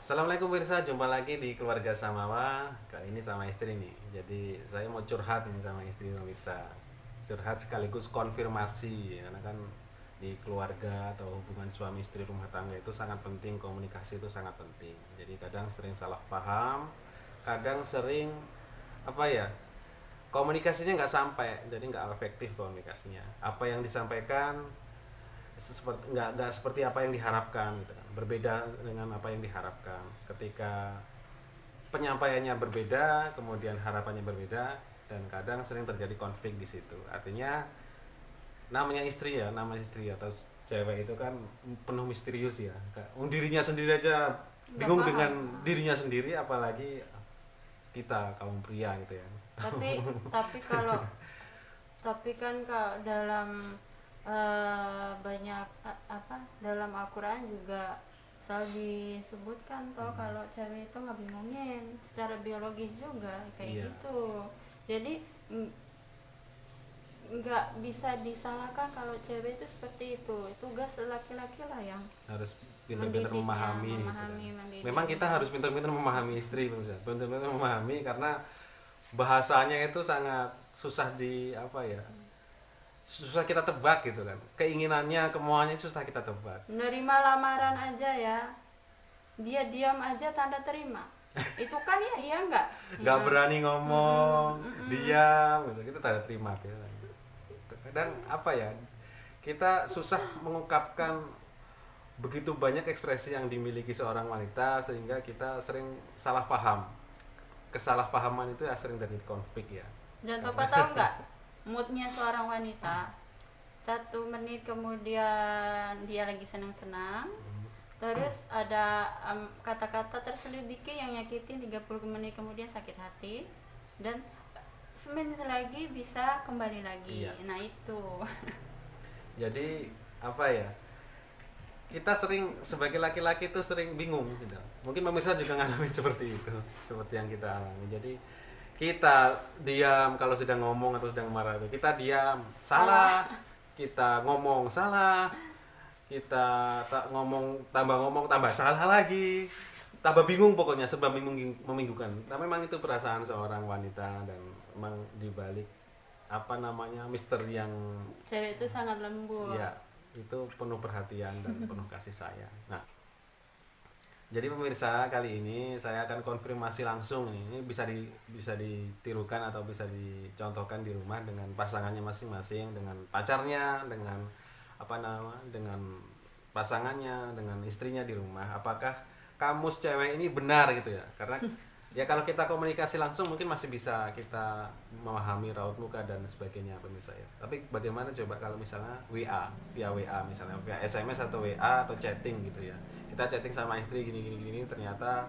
Assalamualaikum pemirsa, jumpa lagi di Keluarga Samawa. Kali ini sama istri nih. Jadi saya mau curhat ini sama istri pemirsa. Curhat sekaligus konfirmasi karena kan di keluarga atau hubungan suami istri rumah tangga itu sangat penting, komunikasi itu sangat penting. Jadi kadang sering salah paham, kadang sering apa ya, komunikasinya nggak sampai, jadi nggak efektif komunikasinya. Apa yang disampaikan seperti nggak seperti apa yang diharapkan gitu kan, berbeda dengan apa yang diharapkan. Ketika penyampaiannya berbeda, kemudian harapannya berbeda, dan kadang sering terjadi konflik di situ. Artinya namanya istri atau cewek itu kan penuh misterius ya. Dirinya sendiri aja Nggak bingung paham. dengan dirinya sendiri, apalagi kita kaum pria gitu ya. Tapi kalau tapi kan kak dalam banyak apa dalam Al-Quran juga selalu disebutkan toh kalau cewek itu nggak bingungin secara biologis juga kayak Iya, gitu. Jadi nggak bisa disalahkan kalau cewek itu seperti itu. Tugas laki-laki lah yang harus pintar-pintar mendidiknya, memahami gitu kan. memahami, Memang mendidik. kita harus pintar-pintar memahami istri, pintar-pintar memahami karena bahasanya itu sangat susah di apa ya, susah kita tebak gitu kan. Keinginannya, kemauannya itu susah kita tebak. Menerima lamaran aja ya, dia diam aja tanda terima. Itu kan ya iya enggak? Nggak Ya. berani Mm-mm, ngomong, mm-mm. diam gitu, kita tanda terima gitu. Kadang apa ya, kita susah mengungkapkan begitu banyak ekspresi yang dimiliki seorang wanita sehingga kita sering salah paham. Kesalahpahaman itu ya sering terjadi konflik ya, Dan karena Papa tahu nggak moodnya seorang wanita? 1 menit kemudian dia lagi senang-senang, terus ada kata-kata terselidiki yang nyakitin, 30 menit kemudian sakit hati, dan semenit lagi bisa kembali lagi. iya, Nah itu. jadi apa ya, kita sering sebagai laki-laki itu sering bingung gitu. Mungkin pemirsa juga ngalamin seperti itu, seperti yang kita alami. Jadi kita diam kalau sedang ngomong atau sedang marah itu kita diam, Salah. salah. Kita ngomong salah, kita tak ngomong tambah salah lagi, tambah bingung, pokoknya serba membingungkan. Tapi memang itu perasaan seorang wanita, dan memang dibalik apa namanya misteri yang Cewek itu sangat lembut. ya itu penuh perhatian dan penuh kasih sayang. Nah, jadi pemirsa, kali ini saya akan konfirmasi langsung nih. Ini bisa ditirukan atau bisa dicontohkan di rumah dengan pasangannya masing-masing, dengan pacarnya, dengan apa nama, dengan pasangannya, dengan istrinya di rumah. Apakah kamus cewek ini benar gitu ya? Karena ya kalau kita komunikasi langsung mungkin masih bisa kita memahami raut muka dan sebagainya pemirsa ya. Tapi bagaimana coba kalau misalnya WA, via WA misalnya, via SMS atau WA atau chatting gitu ya. Kita chatting sama istri gini gini gini, ternyata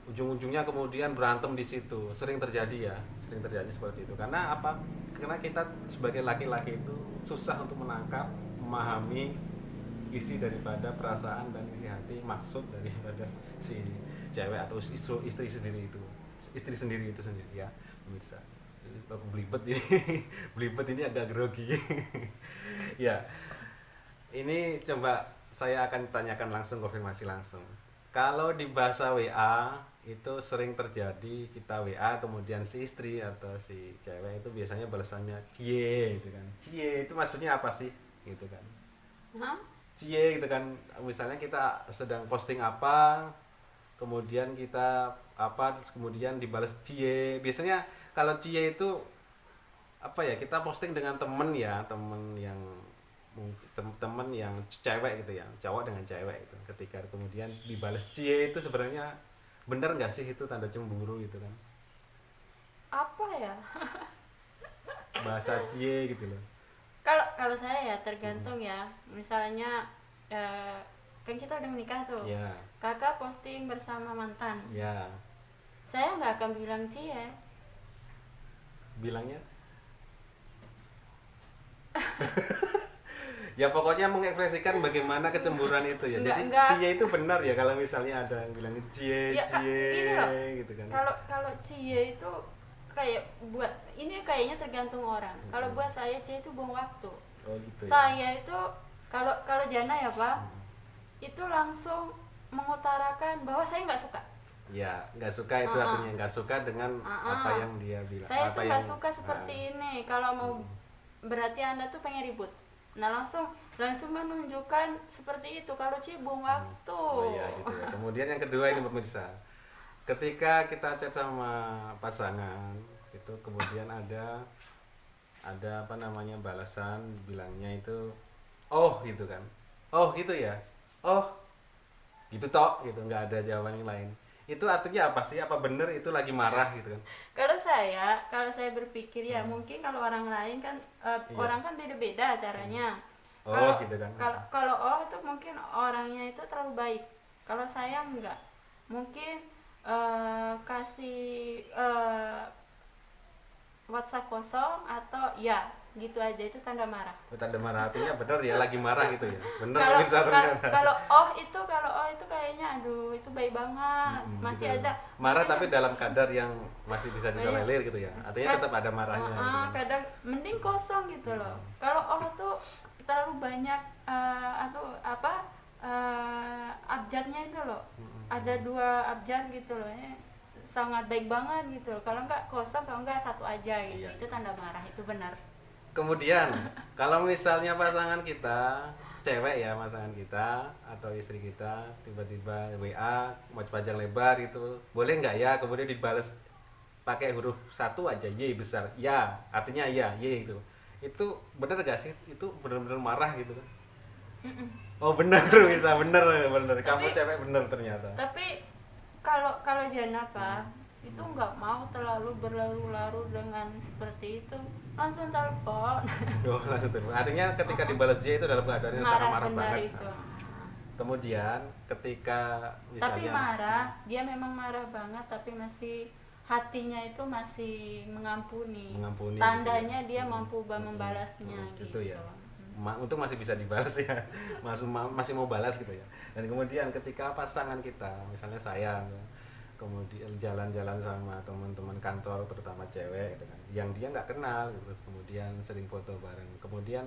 ujung-ujungnya kemudian berantem di situ. Sering terjadi ya, sering terjadi seperti itu. Karena apa? Karena kita sebagai laki-laki itu susah untuk menangkap, memahami isi daripada perasaan dan isi hati, maksud daripada si cewek atau istri sendiri itu, istri sendiri itu sendiri ya pemirsa. Aku belibet ini belibet ini agak grogi. Ya, ini coba saya akan tanyakan langsung, konfirmasi langsung. Kalau di bahasa WA itu sering terjadi, kita WA kemudian si istri atau si cewek itu biasanya balasannya cie gitu kan. Cie itu maksudnya apa sih? Gitu kan. Hah? Cie gitu kan. Misalnya kita sedang posting apa, kemudian kita apa, terus kemudian dibalas cie. Biasanya kalau cie itu apa ya, kita posting dengan temen ya, temen yang temen yang cewek gitu ya, cowok dengan cewek itu, ketika kemudian dibalas cie itu sebenarnya bener nggak sih itu tanda cemburu gitu kan, Apa ya? bahasa cie gitu loh. Kalau kalau saya ya tergantung ya. Misalnya eh, kan kita udah menikah tuh. Ya, Kakak posting bersama mantan. ya, Saya nggak akan bilang cie. bilangnya ya pokoknya mengekspresikan bagaimana kecemburuan itu ya. Jadi Enggak. cie itu benar ya kalau misalnya ada yang bilang cie Ya kak, gini loh. cie gitu kan. Kalau kalau cie itu kayak buat ini kayaknya tergantung orang. Kalau buat saya cie itu buang waktu. Oh gitu ya. Saya itu kalau kalau jana ya pak, itu langsung mengutarakan bahwa saya nggak suka. Ya, nggak suka itu artinya nggak suka dengan apa yang dia bilang. Saya apa tuh yang nggak suka seperti ini. Kalau mau berarti Anda tuh pengen ribut. Nah langsung menunjukkan seperti itu. Kalau buang waktu. Oh iya gitu ya. Kemudian yang kedua ini pemirsa, ketika kita chat sama pasangan itu kemudian ada apa namanya balasan bilangnya itu oh gitu kan, oh gitu ya, oh gitu tok gitu, nggak ada jawaban yang lain. Itu artinya apa sih? Apa bener itu lagi marah gitu kan? Kalau saya berpikir ya mungkin kalau orang lain kan orang kan beda-beda caranya. Oh Kalau gitu kan. kalau itu mungkin orangnya itu terlalu baik. Kalau saya enggak. Mungkin kasih WhatsApp kosong atau ya gitu aja itu tanda marah. Tanda marah artinya bener ya lagi marah gitu ya. Bener Kalau bisa ternyata. kalau itu kayaknya aduh itu baik banget. Masih Gitu. ada Marah maksudnya, tapi dalam kadar yang masih bisa ditolerir gitu ya. Artinya Kad- tetap ada marahnya gitu kan. kadang mending kosong gitu loh. Kalau tuh terlalu banyak atau apa abjadnya itu loh. Ada 2 abjad gitu loh. Sangat baik banget gitu loh. Kalau enggak kosong, kalau enggak satu aja gitu. Iya. Itu tanda marah, itu benar. Kemudian kalau misalnya pasangan kita cewek ya, pasangan kita atau istri kita tiba-tiba WA mau panjang lebar itu boleh nggak ya, kemudian dibalas pakai huruf 1 aja Y besar ya, artinya ya Y itu bener gak sih? Itu bener-bener marah gitu kan? Oh bener bisa bener kamu cewek bener ternyata. Tapi kalau Jana Pak itu nggak mau terlalu berlarut-larut dengan seperti itu, langsung telepon. Oh langsung tuh. Artinya ketika dibalas Y itu dalam keadaan yang sangat marah benar banget. itu. Kemudian ketika Tapi misalnya marah, dia memang marah banget tapi masih hatinya itu masih mengampuni. Tandanya gitu ya. dia mampu membalasnya gitu. Ya. Untuk masih bisa dibalas ya. Masih mau balas gitu ya. Dan kemudian ketika pasangan kita, misalnya saya kemudian jalan-jalan sama teman-teman kantor terutama cewek gitu kan, yang dia nggak kenal gitu, kemudian sering foto bareng, kemudian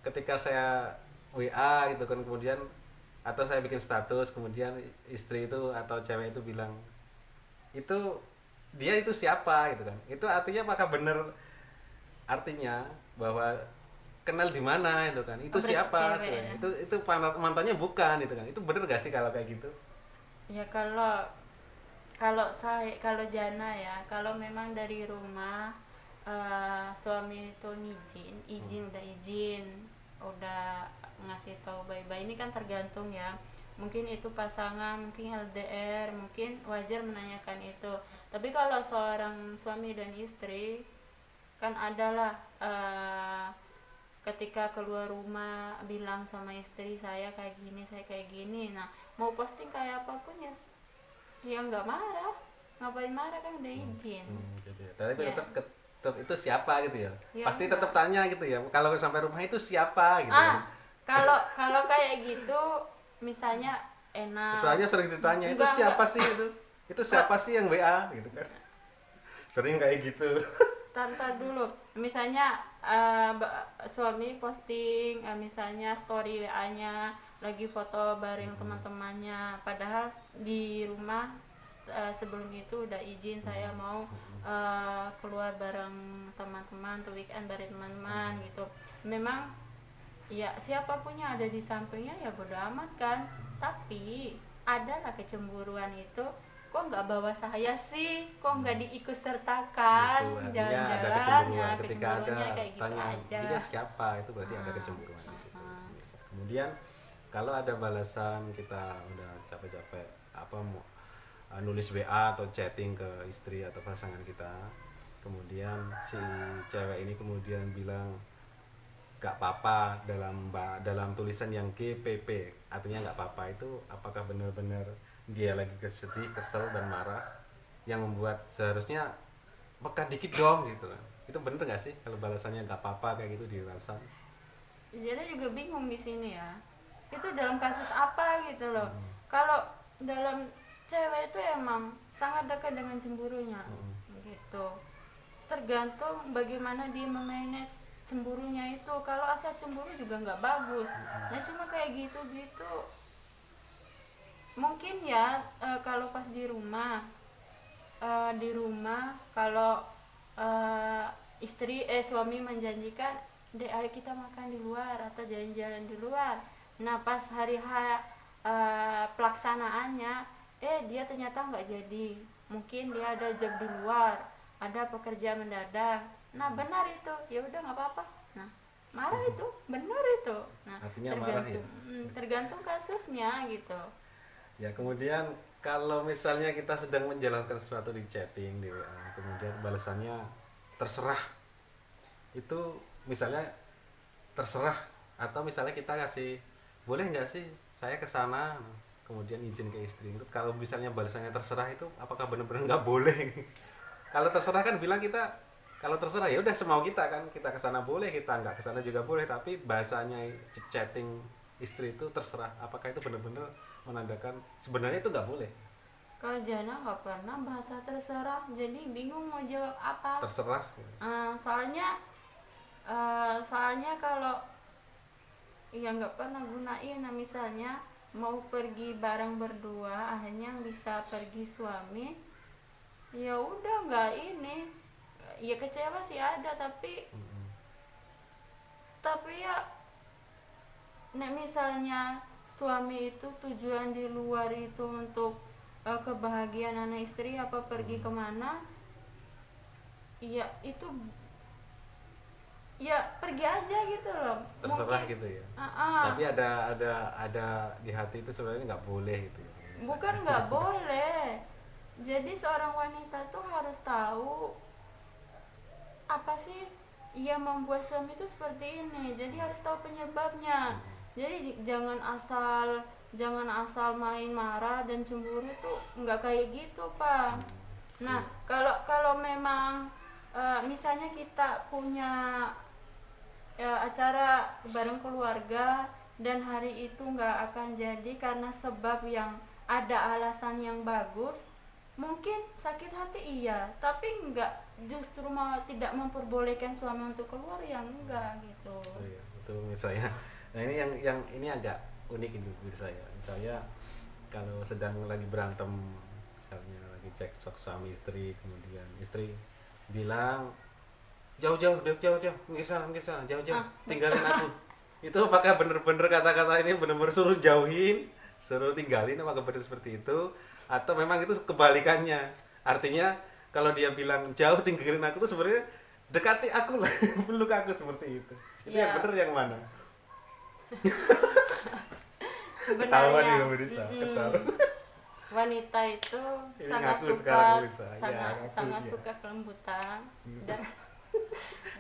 ketika saya WA gitu kan, kemudian atau saya bikin status, kemudian istri itu atau cewek itu bilang itu dia itu siapa gitu kan, itu artinya apakah benar artinya bahwa kenal di mana itu kan, itu siapa sih ya? itu mantannya bukan itu kan, itu bener gak sih kalau kayak gitu? Ya kalau Jana ya, kalau memang dari rumah suami itu udah ngasih tahu bye-bye, ini kan tergantung ya, mungkin itu pasangan, mungkin LDR, mungkin wajar menanyakan itu. Tapi kalau seorang suami dan istri kan adalah ketika keluar rumah bilang sama istri saya kayak gini, nah mau posting kayak apapun ya nggak marah, ngapain marah kan udah izin. Gitu ya. Tapi Ya. tetap itu siapa gitu ya, Ya, pasti enggak. tetap tanya gitu ya, kalau sampai rumah itu siapa gitu kan. Kalau kayak gitu misalnya enak, Soalnya sering ditanya itu Enggak, siapa enggak. sih itu siapa sih yang WA gitu kan, sering kayak gitu. Tar dulu, misalnya suami posting misalnya story WA-nya lagi foto bareng teman-temannya, padahal di rumah sebelum itu udah izin saya mau keluar bareng teman-teman tuh weekend bareng teman-teman gitu. Memang ya siapapun yang ada di sampingnya ya bodo amat kan, tapi adalah kecemburuan itu, kok nggak bawa saya sih, kok nggak diikut sertakan Gitu, artinya ada jalan-jalan, kecemburuan ketika ada kecemburuannya kayak gitu tanya aja. dia siapa, itu berarti ada kecemburuan di situ. Kemudian kalau ada balasan, kita udah capek-capek apa mau nulis WA atau chatting ke istri atau pasangan kita, kemudian si cewek ini kemudian bilang gak apa-apa dalam tulisan yang GPP, artinya gak apa-apa, itu apakah benar-benar dia lagi sedih, kesel dan marah yang membuat seharusnya peka dikit dong gitu kan? Itu bener gak sih kalau balasannya gak apa-apa kayak gitu dirasa? Jadi juga bingung di sini ya, itu dalam kasus apa gitu loh. Kalau dalam cewek itu emang sangat dekat dengan cemburunya gitu, tergantung bagaimana dia memanage cemburunya itu. Kalau asal cemburu juga nggak bagus. Nah cuma kayak gitu mungkin ya kalau pas di rumah kalau eh, suami menjanjikan, dek ayo kita makan di luar atau jalan-jalan di luar. Nah pas hari pelaksanaannya dia ternyata nggak jadi, mungkin dia ada job di luar, ada pekerjaan mendadak. Nah benar itu, ya udah nggak apa-apa. Nah marah itu benar itu. Nah Artinya marah ya. tergantung kasusnya gitu. Ya kemudian kalau misalnya kita sedang menjelaskan sesuatu di chatting di WA, kemudian balasannya terserah, itu misalnya terserah, atau misalnya kita kasih boleh nggak sih saya ke sana, kemudian izin ke istri. Kalau misalnya balasannya terserah itu apakah benar-benar nggak boleh? Kalau terserah kan bilang kita, kalau terserah ya udah semau kita kan, kita ke sana boleh, kita nggak ke sana juga boleh. Tapi bahasanya chatting istri itu terserah, apakah itu benar-benar menandakan sebenarnya itu nggak boleh? Kalau Jana nggak pernah bahasa terserah, jadi bingung mau jawab apa. Terserah. Soalnya kalau ya nggak pernah gunain. Nah misalnya mau pergi bareng berdua, akhirnya yang bisa pergi suami, ya udah nggak ini, ya kecewa sih ada, tapi ya nek misalnya suami itu tujuan di luar itu untuk kebahagiaan anak istri apa pergi kemana, ya itu ya pergi aja gitu loh. Terserah Mungkin gitu ya. uh-uh. Tapi ada di hati itu sebenarnya nggak boleh gitu ya. Bukan nggak boleh, jadi seorang wanita tuh harus tahu apa sih yang membuat suami itu seperti ini, jadi harus tahu penyebabnya. Jadi jangan asal main marah dan cemburu tuh nggak kayak gitu Pak. Nah kalau memang misalnya kita punya acara bareng keluarga dan hari itu nggak akan jadi karena sebab yang ada alasan yang bagus, mungkin sakit hati iya, tapi nggak justru tidak memperbolehkan suami untuk keluar, ya enggak gitu. Oh iya, itu misalnya. Nah ini yang ini agak unik ini menurut saya. Misalnya kalau sedang lagi berantem, misalnya lagi cekcok suami istri, kemudian istri bilang jauh, minggir sana, jauh, tinggalin aku. Itu apakah bener-bener kata-kata ini bener-bener suruh jauhin, suruh tinggalin, apakah bener seperti itu? Atau memang itu kebalikannya? Artinya kalau dia bilang jauh tinggalin aku tuh sebenarnya dekati aku lah, peluk aku seperti itu. Itu Ya. yang bener yang mana? Ketahuan Sebenarnya nih pemirsa, ketahuan. wanita itu Ini sangat ngaku suka sekarang pemirsa. Ya, sangat ngaku sangat dia. suka kelembutan dan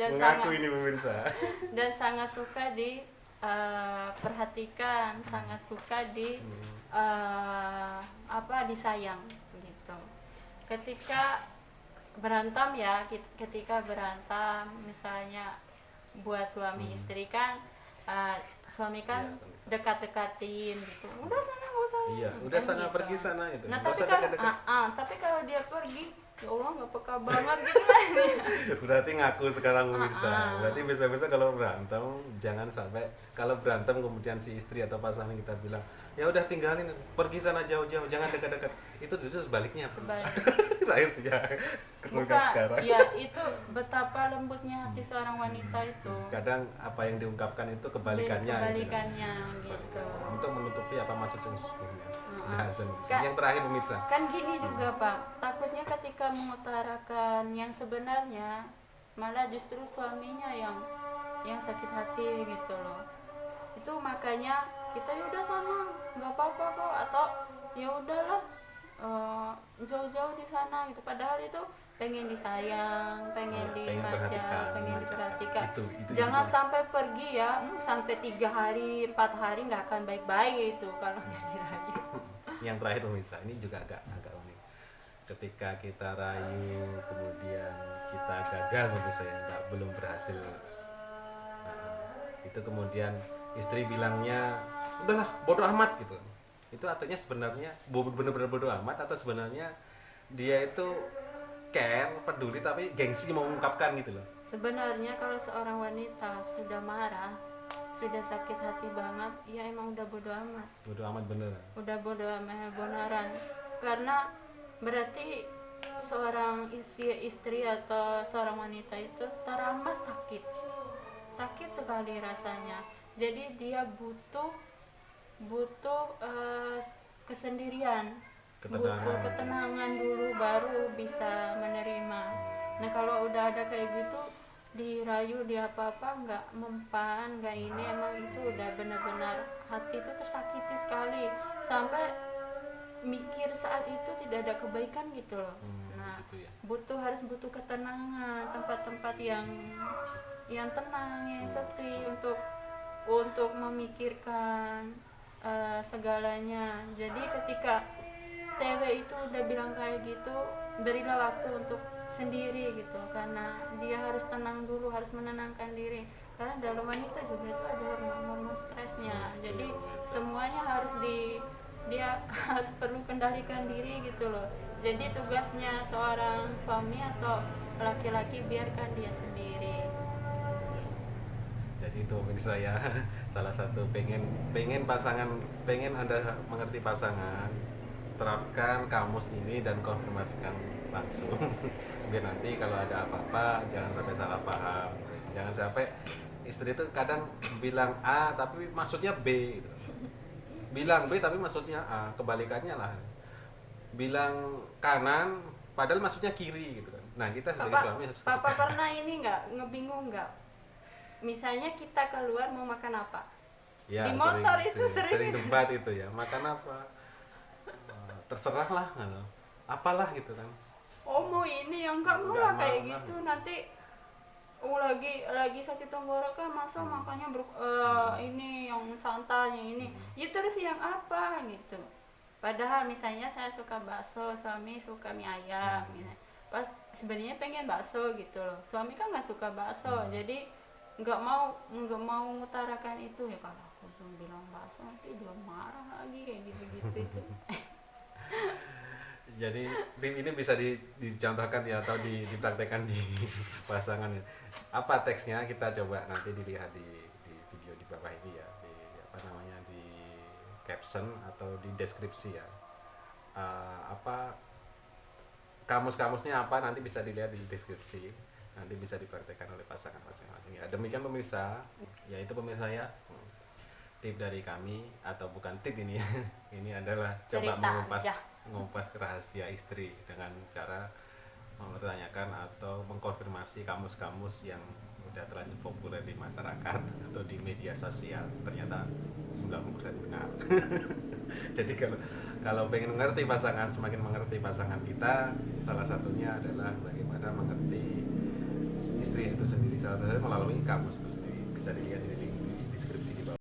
dan Mengaku sangat ini pemirsa. dan sangat suka perhatikan, sangat suka disayang gitu. Ketika berantem misalnya buat suami istri kan, suami kan Iya, dekat-dekatin gitu, udah sana nggak usah Iya, kan udah sana gitu. pergi sana itu. Nah Nggak tapi usah kalau dekat-dekat. tapi kalau dia pergi, ya Allah nggak peka banget gitu kan. Berarti ngaku sekarang pemirsa. Berarti biasa-biasa kalau berantem jangan sampai, kalau berantem kemudian si istri atau pasangan kita bilang ya udah tinggalin, pergi sana jauh-jauh, jangan dekat-dekat. Itu justru sebaliknya. Rahasia keluarga sekarang. Ya itu betapa lembutnya hati seorang wanita itu. Kadang apa yang diungkapkan itu kebalikannya. Kebalikannya gitu. Untuk menutupi apa maksud sesungguhnya. Kak, Yang terakhir pemirsa. kan gini juga Pak, takutnya ketika mengutarakan yang sebenarnya malah justru suaminya yang sakit hati gitu loh. Itu makanya kita ya udah sana nggak apa-apa kok, atau ya udahlah jauh-jauh di sana gitu, padahal itu pengen disayang, pengen dimanja, pengen diperhatikan. Itu Jangan juga. sampai pergi ya sampai 3 hari 4 hari nggak akan baik-baik itu kalau nggak dirayu. Yang terakhir pemirsa, ini juga agak unik. Ketika kita rayu kemudian kita gagal pemirsa, ya belum berhasil. Itu kemudian istri bilangnya udahlah bodoh amat gitu. Itu artinya sebenarnya benar-benar bodoh amat, atau sebenarnya dia itu care, peduli, tapi gengsi mau mengungkapkan gitu loh. Sebenarnya kalau seorang wanita sudah marah, sudah sakit hati banget, ya emang udah bodo amat, bodo amat bener. udah bodo amat beneran. Karena berarti seorang istri atau seorang wanita itu teramat sakit sekali rasanya. Jadi dia butuh kesendirian, butuh ketenangan dulu baru bisa menerima. Nah kalau udah ada kayak gitu, dirayu di apa-apa nggak mempan, nggak ini, emang itu udah benar-benar hati itu tersakiti sekali sampai mikir saat itu tidak ada kebaikan gitu loh. Nah gitu ya. harus butuh ketenangan, tempat-tempat yang tenang, yang sepi untuk memikirkan segalanya. Jadi ketika cewek itu udah bilang kayak gitu, berilah waktu untuk sendiri gitu, karena dia harus tenang dulu, harus menenangkan diri, karena dalam wanita juga itu ada hormon stresnya. Jadi semuanya harus dia harus perlu kendalikan diri gitu loh. Jadi tugasnya seorang suami atau laki-laki, biarkan dia sendiri. Jadi itu pemirsa ya, salah satu pengen Anda mengerti pasangan, terapkan kamus ini dan konfirmasikan langsung. Biar nanti kalau ada apa-apa jangan sampai salah paham, jangan sampai istri itu kadang bilang A tapi maksudnya B gitu. Bilang B tapi maksudnya A, kebalikannya lah. Bilang kanan padahal maksudnya kiri gitu kan. Nah kita sebagai suami harus Papa pernah ini nggak, ngebingung nggak, misalnya kita keluar mau makan apa, ya, di motor itu sering debat itu ya, makan apa, terserah lah, apalah gitu kan. Oh mau ini, yang nggak mau lah kayak gitu, nanti lagi sakit tenggorokan masa makannya ini yang santannya ini, ya terus yang apa gitu. Padahal misalnya saya suka bakso, suami suka mie ayam, pas sebenarnya pengen bakso gitu loh, suami kan nggak suka bakso, jadi nggak mau mengutarakan itu. Ya kalau aku belum bilang bakso nanti dia marah lagi kayak gitu itu. Jadi tim ini bisa dicontohkan ya, atau dipraktekkan di pasangan. Apa teksnya kita coba nanti dilihat di video di bawah ini ya, di di caption atau di deskripsi ya. Apa kamus-kamusnya apa nanti bisa dilihat di deskripsi, nanti bisa dipraktekkan oleh pasangan masing-masing ya. Demikian pemirsa, yaitu pemirsa ya, tip dari kami, atau bukan tip ini ya. Ini adalah coba mengupas rahasia istri dengan cara mempertanyakan atau mengkonfirmasi kamus-kamus yang udah terlanjur populer di masyarakat atau di media sosial. Ternyata 90% benar. Jadi kalau pengen mengerti pasangan, semakin mengerti pasangan kita, salah satunya adalah bagaimana mengerti istri itu sendiri. Salah satunya melalui kamus itu sendiri. Bisa dilihat di deskripsi di bawah.